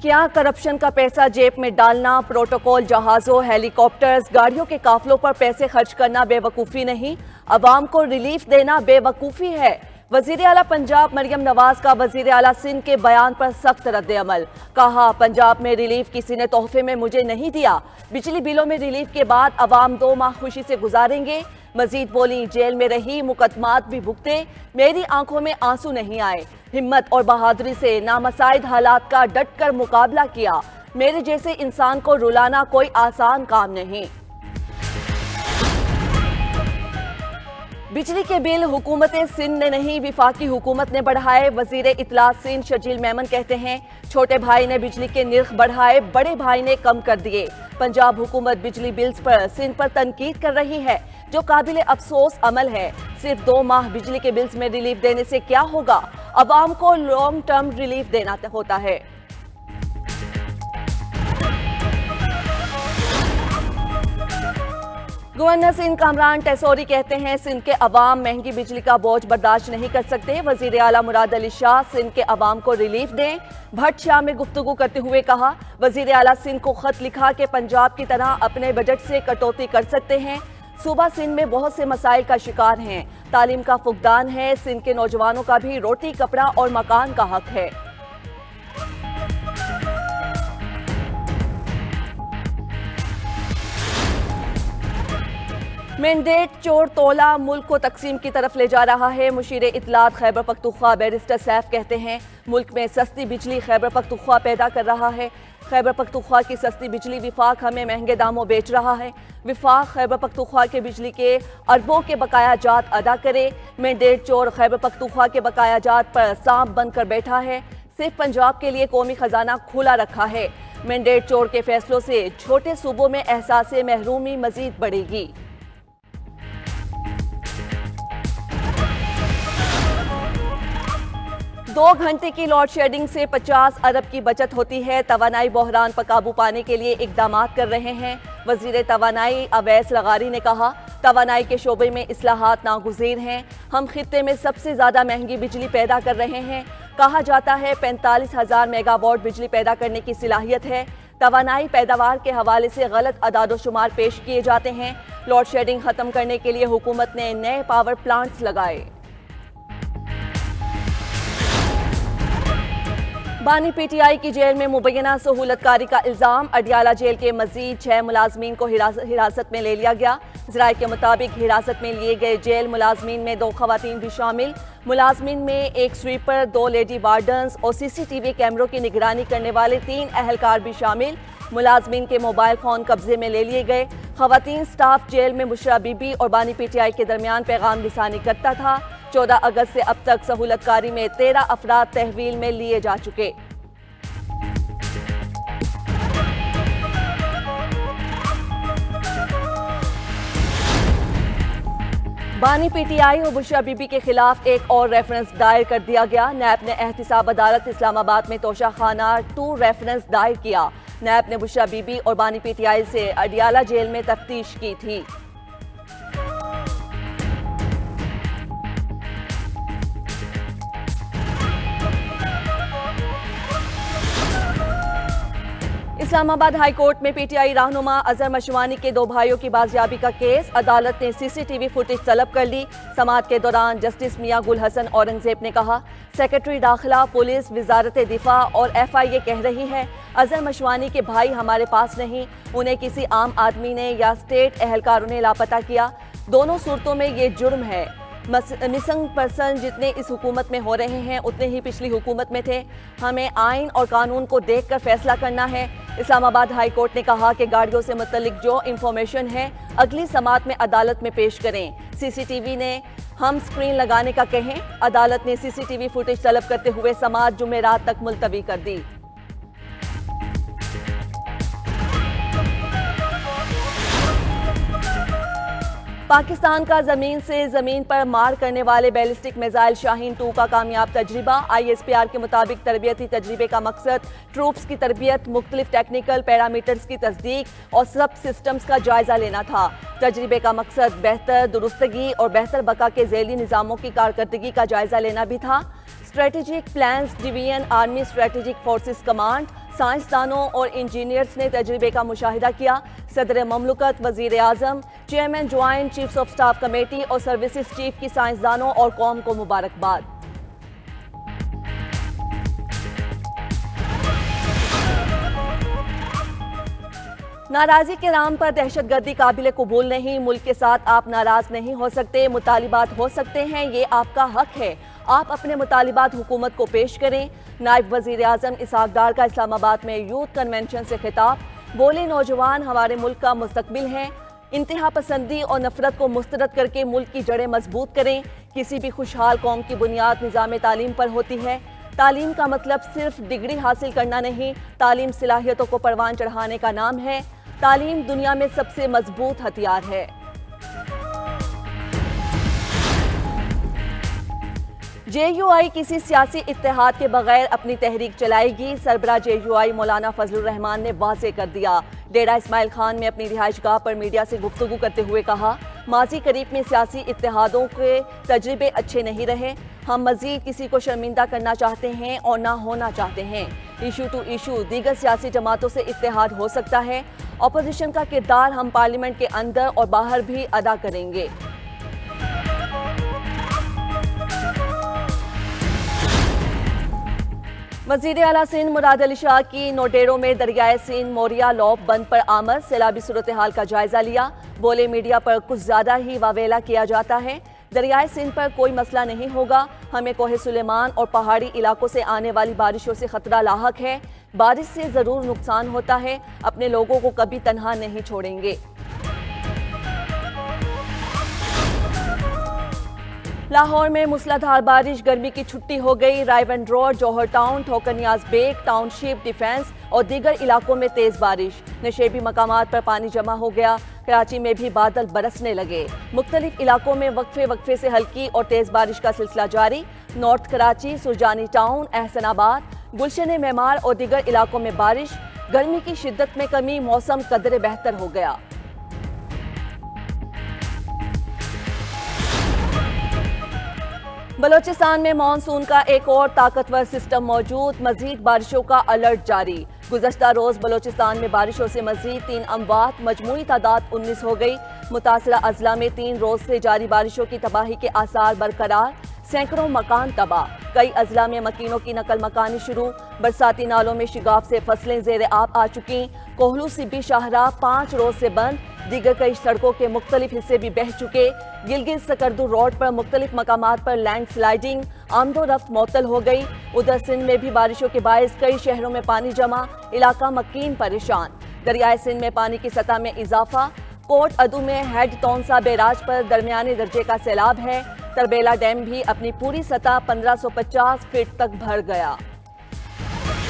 क्या करप्शन का पैसा जेब में डालना, प्रोटोकॉल जहाजों, हेलीकॉप्टर्स, गाड़ियों के काफिलों पर पैसे खर्च करना बेवकूफ़ी नहीं, अवाम को रिलीफ देना बेवकूफ़ी है। वजीर आला पंजाब मरियम नवाज का वजीर आला सिंध के बयान पर सख्त रद्द-ए-अमल। कहा, पंजाब में रिलीफ किसी ने तोहफे में मुझे नहीं दिया। बिजली बिलों में रिलीफ के बाद अवाम 2 माह खुशी से गुजारेंगे। मजीद बोली, जेल में रही, मुकदमात भी भुगते, मेरी आंखों में आंसू नहीं आए। हिम्मत और बहादुरी से नामसाइद हालात का डट कर मुकाबला किया। मेरे जैसे इंसान को रुलाना कोई आसान काम नहीं। बिजली के बिल हुकूमत सिंध ने नहीं, विफाकी हुकूमत ने बढ़ाए। वजीर इत्तलात सिंध शजील मेमन कहते हैं, छोटे भाई ने बिजली के निर्ख बढ़ाए, बड़े भाई ने कम कर दिए। पंजाब हुकूमत बिजली बिल्स पर सिंध पर तनकीद कर रही है, जो काबिल अफसोस अमल है। सिर्फ 2 माह बिजली के बिल्स में रिलीफ देने से क्या होगा? अवाम को लॉन्ग टर्म रिलीफ देना होता है। गवर्नर सिंध कामरान टेसोरी कहते हैं, सिंध के अवाम महंगी बिजली का बोझ बर्दाश्त नहीं कर सकते। वजीर आला मुराद अली शाह सिंध के अवाम को रिलीफ दें। भट्ट शाह में गुफ्तगू करते हुए कहा, वजीर आला सिंध को खत लिखा कि पंजाब की तरह अपने बजट से कटौती कर सकते हैं। सूबा सिंध में बहुत से मसाइल का शिकार हैं, तालीम का फुकदान है। सिंध के नौजवानों का भी रोटी, कपड़ा और मकान का हक है। मैंडेट चोर तोला मुल्क को तकसीम की तरफ ले जा रहा है। मुशीर इत्तलात खैबर पख्तूनख्वा बैरिस्टर सैफ कहते हैं, मुल्क में सस्ती बिजली खैबर पख्तूनख्वा पैदा कर रहा है। खैबर पख्तूनख्वा की सस्ती बिजली विफाक हमें महंगे दामों बेच रहा है। विफाक खैबर पख्तूनख्वा के बिजली के अरबों के बकाया जात अदा करे। मैंडेट चोर खैबर पख्तूनख्वा के बकाया जात पर सांप बनकर बैठा है। सिर्फ पंजाब के लिए कौमी खजाना खुला रखा है। मैंडेट चोर के फैसलों से छोटे सूबों में एहसास महरूमी मजीद बढ़ेगी। दो घंटे की लोड शेडिंग से 50 अरब की बचत होती है। तवानाई बहरान पर काबू पाने के लिए इकदाम कर रहे हैं। वजीर तवानाई अवैस लगारी ने कहा, तवानाई के शोबे में इस्लाहात नागुज़ीर हैं। हम खित्ते में सबसे ज़्यादा महंगी बिजली पैदा कर रहे हैं। कहा जाता है 45,000 मेगावाट बिजली पैदा करने की सलाहियत है। तवानाई पैदावार के हवाले से गलत अदादोशुमार पेश किए जाते हैं। लोड शेडिंग ख़त्म करने के लिए हुकूमत ने नए पावर प्लांट्स लगाए। बानी पीटीआई की जेल में मुबैना सहूलतकारी का इल्जाम। अडियाला जेल के मजीद 6 मुलाजमीन को हिरासत में ले लिया गया। ज़राए के मुताबिक हिरासत में लिए गए जेल मुलाजमीन में 2 खवातीन भी शामिल। मुलाजमीन में 1 स्वीपर, 2 लेडी वार्डन्स और सीसीटीवी कैमरों की निगरानी करने वाले 3 अहलकार भी शामिल। मुलाजमीन के मोबाइल फ़ोन कब्जे में ले लिए गए। खवातीन स्टाफ जेल में बुशरा बीबी और बानी पीटीआई के दरमियान पैगाम रसानी करता था। 14 अगस्त से अब तक सहूलतकारी में 13 अफराद तहवील में लिए जा चुके। बानी पीटीआई और बुशरा बीबी के खिलाफ एक और रेफरेंस दायर कर दिया गया। नैब ने एहतिसाब अदालत इस्लामाबाद में तोशाखाना 2 रेफरेंस दायर किया। नैब ने बुशरा बीबी और बानी पीटीआई से अडियाला जेल में तफ्तीश की थी। इस्लामाबाद हाई कोर्ट में पीटीआई रहनुमा अजहर मशवानी के 2 भाइयों की बाजियाबी का केस। अदालत ने सीसीटीवी फुटेज तलब कर ली। समाअत के दौरान जस्टिस मियां गुल हसन औरंगजेब ने कहा, सेक्रेटरी दाखिला, पुलिस, वजारत दिफा और FIA कह रही है अजहर मशवानी के भाई हमारे पास नहीं, उन्हें किसी आम आदमी ने या स्टेट एहलकारों ने लापता किया। दोनों सूरतों में ये जुर्म है। मिसिंग पर्सन जितने इस हुकूमत में हो रहे हैं उतने ही पिछली हुकूमत में थे। हमें आइन और कानून को देखकर फैसला करना है। इस्लामाबाद हाई कोर्ट ने कहा कि गाड़ियों से मुतल्लिक जो इंफॉर्मेशन है अगली समाअत में अदालत में पेश करें। सीसीटीवी ने हम स्क्रीन लगाने का कहें। अदालत ने सीसीटीवी फुटेज तलब करते हुए समाअत जुमेरात तक मुलतवी कर दी। पाकिस्तान का जमीन से जमीन पर मार करने वाले बैलिस्टिक मिसाइल शाहीन 2 का कामयाब तजर्बा। ISPR के मुताबिक तरबियती तजर्बे का मकसद ट्रूप्स की तरबियत, मुख्तलिफ टेक्निकल पैरामीटर्स की तस्दीक और सब सिस्टम्स का जायजा लेना था। तजर्बे का मकसद बेहतर दुरुस्तगी और बेहतर बका के ज़ैली निज़ामों की कारकर्दगी का जायजा लेना भी था। Strategic plans division, army strategic forces command, साइंसदानों और इंजीनियर्स ने तजर्बे का मुशाहिदा किया। सदर ममलकत, वजीर आजम, chairman joint chiefs of staff committee और सर्विसेज चीफ की साइंसदानों और कौम को मुबारकबाद। नाराजी के नाम पर दहशतगर्दी काबिल कबूल नहीं। मुल्क के साथ आप नाराज नहीं हो सकते, मुतालिबात हो सकते हैं, ये आपका हक है। आप अपने मुतालिबात हुकूमत को पेश करें। नायब वजीर आजम इसहाक डार का इस्लामाबाद में यूथ कन्वेंशन से खिताब। बोले, नौजवान हमारे मुल्क का मुस्तकबिल हैं। इंतहा पसंदी और नफरत को मुस्तरद करके मुल्क की जड़ें मजबूत करें। किसी भी खुशहाल कौम की बुनियाद निज़ाम तालीम पर होती है। तालीम का मतलब सिर्फ डिग्री हासिल करना नहीं, तालीम सलाहियतों को परवान चढ़ाने का नाम है। तालीम दुनिया में सबसे मजबूत हथियार है। JUI किसी सियासी इत्तेहाद के बगैर अपनी तहरीक चलाएगी। सरबरा JUI मौलाना फजलुर रहमान ने वाज़ेह कर दिया। डेरा इस्माइल खान में अपनी रिहाइशगाह पर मीडिया से गुफ्तगू करते हुए कहा, माजी करीब में सियासी इत्तेहादों के तजर्बे अच्छे नहीं रहे। हम मजीद किसी को शर्मिंदा करना चाहते हैं और ना होना चाहते हैं। इशू टू इशू दीगर सियासी जमातों से इत्तेहाद हो सकता है। अपोजिशन का किरदार हम पार्लियामेंट के अंदर और बाहर भी अदा करेंगे। वज़ीर आला सिंध मुराद अली शाह की नोडेरो में दरियाए सिंध मोरिया लॉब बंद पर आमद। सैलाबी सूरत हाल का जायजा लिया। बोले, मीडिया पर कुछ ज्यादा ही वावेला किया जाता है। दरियाए सिंध पर कोई मसला नहीं होगा। हमें कोहे सुलेमान और पहाड़ी इलाकों से आने वाली बारिशों से खतरा लाहक है। बारिश से जरूर नुकसान होता है। अपने लोगों को कभी तन्हा नहीं छोड़ेंगे। लाहौर में मूसलाधार बारिश, गर्मी की छुट्टी हो गई। रायबंद रोड, जौहर टाउन, ठोकर नियाज बेग टाउनशिप, डिफेंस और दीगर इलाकों में तेज बारिश। नशेबी मकामात पर पानी जमा हो गया। कराची में भी बादल बरसने लगे। मुख्तलिफ इलाकों में वक्फे से हल्की और तेज बारिश का सिलसिला जारी। नॉर्थ कराची, सुरजानी टाउन, एहसनाबाद, गुलशन मेमार और दीगर इलाकों में बारिश। गर्मी की शिद्दत में कमी, मौसम कदरे बेहतर हो गया। बलोचिस्तान में मानसून का एक और ताकतवर सिस्टम मौजूद। मजीद बारिशों का अलर्ट जारी। गुज़श्ता रोज बलोचिस्तान में बारिशों से मजीद 3 अमवात, मजमूई तादाद 19 हो गई। मुतासरा अजला में 3 रोज से जारी बारिशों की तबाही के आसार बरकरार। सैकड़ों मकान तबाह। कई अजला में मकीनों की नकल मकानी शुरू। बरसाती नालों में शिगाफ से फसलें जेर आब आ चुकी। कोहलू सिब्बी शाहराह 5 रोज से बंद। दीगर कई सड़कों के मुख्तलिफ हिस्से भी बह चुके। गिलगित सकरदू रोड पर मुख्तलिफ मकामात पर लैंड स्लाइडिंग, आमदो रफ्त मअतल हो गई। उधर सिंध में भी बारिशों के बायस कई शहरों में पानी जमा, इलाका मकीन परेशान। दरियाए सिंध में पानी की सतह में इजाफा। कोट अदू में हेड तौंसा बैराज पर दरमियाने दर्जे का सैलाब है। तरबेला डैम भी अपनी पूरी सतह 1550 फीट तक भर गया।